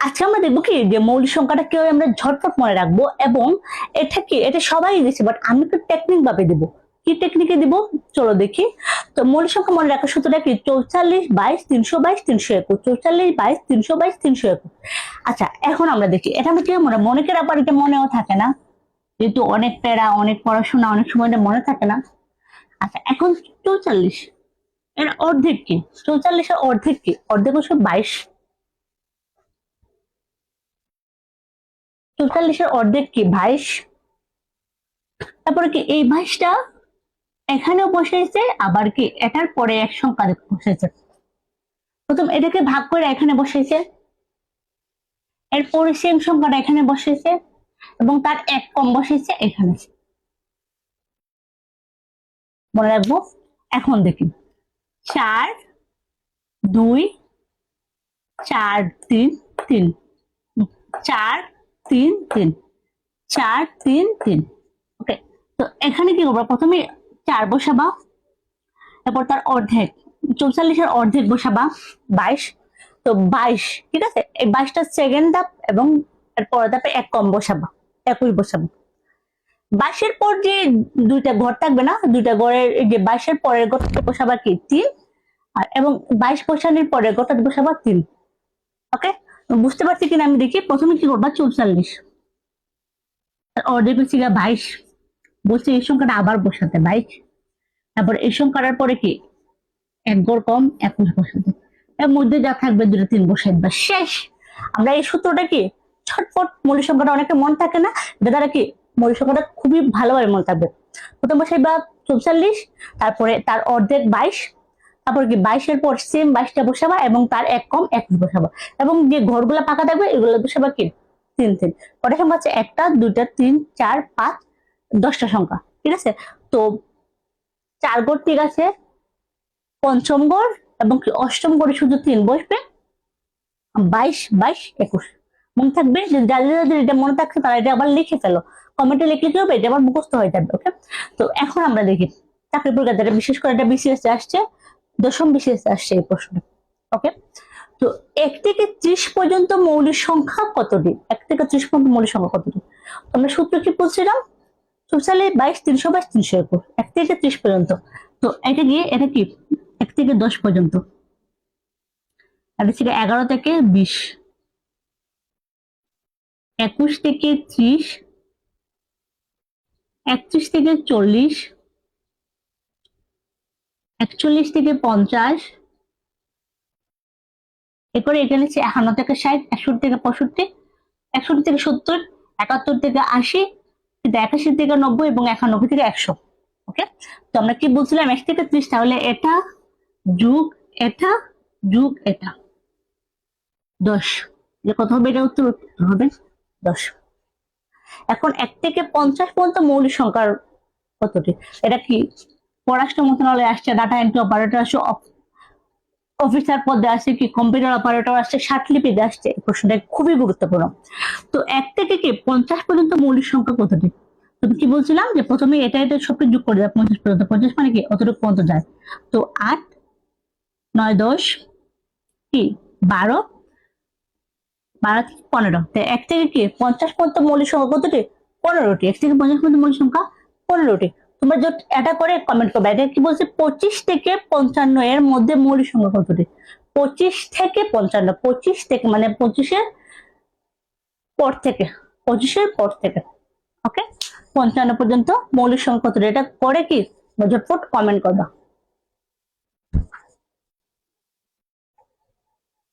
আজকে আমরা দেখবো কি যে মৌলিক সংখ্যাটা কিভাবে আমরা ঝটপট মনে রাখবো, এবং এটা সবাই দিচ্ছে, বাট আমি তো টেকনিক ভাবে দিব। কি টেকনিকে দিব চলো দেখি। তো মৌলিক সংখ্যা মনে রাখার সূত্রটা কি? 44 22 322 321। 44 22 322 321। আচ্ছা, এখন আমরা দেখি এটা আমরা কি মনে করে, আবার এটা মনেও থাকে না, যেহেতু অনেক প্যারা, অনেক পড়াশোনা, অনেক সময় এটা মনে থাকে না। আচ্ছা, এখন 44 এর অর্ধেক কি? 44 এর অর্ধেক কি? অর্ধেক হচ্ছে 22। 44 এর অর্ধেক কি? 22। তারপরে কি এই 22টা এখানেও বসেছে, আবার কি এটার পরে এক সংখ্যা বসেছে। প্রথম এটাকে ভাগ করে এখানে বসেছে, এরপরে সেম সংখ্যাটা এখানে বসেছে, এবং তার এক কম বসেছে এখানে। মনে রাখবো। এখন দেখি 4 2 4 3 3 4 3 3 4 3 3। ওকে, তো এখানে কি করবো? প্রথমে 4 বসাবা, তারপর তার অর্ধেক 44 এর অর্ধেক বসাবা 22। তো 22, ঠিক আছে, এই 22টা সেকেন্ড ধাপ, এবং এর পরের ধাপে এক কম বসাবা, 21 বসাবা। 22 এর পর যে দুইটা ঘর থাকবে না, দুইটা ঘরের যে 22 এর পরের ঘরটা বসাবা কি 3, আর এবং 22 বসানোর পরের ঘরটা বসাবা 3। ওকে, বুঝতে পারছি কিনা আমি দেখি। প্রথমে কি করবা? 44 অর্ধেক হচ্ছে 22, বলছে এই সংখ্যাটা আবার বসাতে 22। তারপর এই সংখ্যাটার পরে কি এক ঘর কম 21 বসাতে, এর মধ্যে যা থাকবে দুটো 3 বসাই দিবা, শেষ। আমরা এই সূত্রটা কি ছটফট, মৌলিক সংখ্যাটা অনেকে মনে থাকে না, এটা দ্বারা কি মৌলিক সংখ্যাটা খুবই ভালোভাবে মনে থাকবে। প্রথম বসাইবা 44, তারপরে তার অর্ধেক 22, তারপর কি 22 এর পর সেম 22টা বসাবা, এবং তার এক কম 21 বসাবা, এবং যে ঘরগুলা পাকা থাকবে এগুলো বসাবা কি 3 3। কটা সংখ্যা আছে? 1টা 2টা 3 4 5 10টা সংখ্যা, ঠিক আছে। তো 4 ঘর ঠিক আছে, পঞ্চম গড় এবং অষ্টম গড়ে শুধু 3 বসবে। 22 22 21 মনে থাকবে। যাদের যাদের এটা মনে থাকছে তারা এটা আবার লিখে ফেলো, কমেন্টে লিখলে কি হবে, এটা আবার মুখস্থ হয়ে যাবে। ওকে, তো এখন আমরা দেখি চাকরি পরীক্ষা, বিশেষ করে এটা বিসিএস আসছে, দশম বিসিএস আসছে এই প্রশ্ন। ওকে, তো 1 থেকে 30 পর্যন্ত মৌলিক সংখ্যা কতটি? 1 থেকে 30 পর্যন্ত মৌলিক সংখ্যা কতটি? আমরা সূত্র কি বলছিলাম? 44 22 322 321, 1 থেকে 30 পর্যন্ত। তো এটা কি 1 থেকে 10 পর্যন্ত, আর হচ্ছে 11 থেকে 20, 21 থেকে 30, 31 থেকে 40, 41 থেকে 50, এরপরে এখানে হচ্ছে 51 থেকে 60, 61 থেকে 65, 61 থেকে 70, 71 থেকে 80, 81 থেকে 90, এবং 91 থেকে 100। ওকে, তো আমরা কি বলছিলাম? 1 থেকে 30, তাহলে এটা যুগ এটা যুগ এটা 10, কত হবে? এটা উত্তর হবে 10। এখন 1 থেকে 50 পর্যন্ত মৌলিক সংখ্যার কতটি? এটা কি পররাষ্ট্র মন্ত্রণালয়ে আসছে, ডাটা এন্ট্রি অপারেটর আসছে, অফিসার পদে আসছে, কি কম্পিউটার অপারেটর আসছে, স্বার্থলিপিতে আসছে। এই প্রশ্নটা খুবই গুরুত্বপূর্ণ। তো 1 থেকে কি 50 পর্যন্ত মৌলিক সংখ্যা কতটি? তুমি কি বলছিলাম যে প্রথমে এটা সবকে যোগ করে দেয় 50 পর্যন্ত। 50 মানে কি অতটুকু পর্যন্ত যায়। তো 8 9 10 কি 12 12 থেকে 15। 1 থেকে কি 50 পর্যন্ত মৌলিক সংখ্যা কতটি? 15টি। 1 থেকে 50 পর্যন্ত মৌলিক সংখ্যা 15টি। তোমরা এটা করে কমেন্ট করবে। এটা কি বলছে? 25 থেকে 55 এর মধ্যে মৌলিক সংখ্যা কতটি? 25 থেকে 55, 25 থেকে মানে 25-এর পর থেকে, 25-এর পর থেকে, ওকে, 55 পর্যন্ত মৌলিক সংখ্যা কতটি? এটা করে কি ঝটপট কমেন্ট করবা।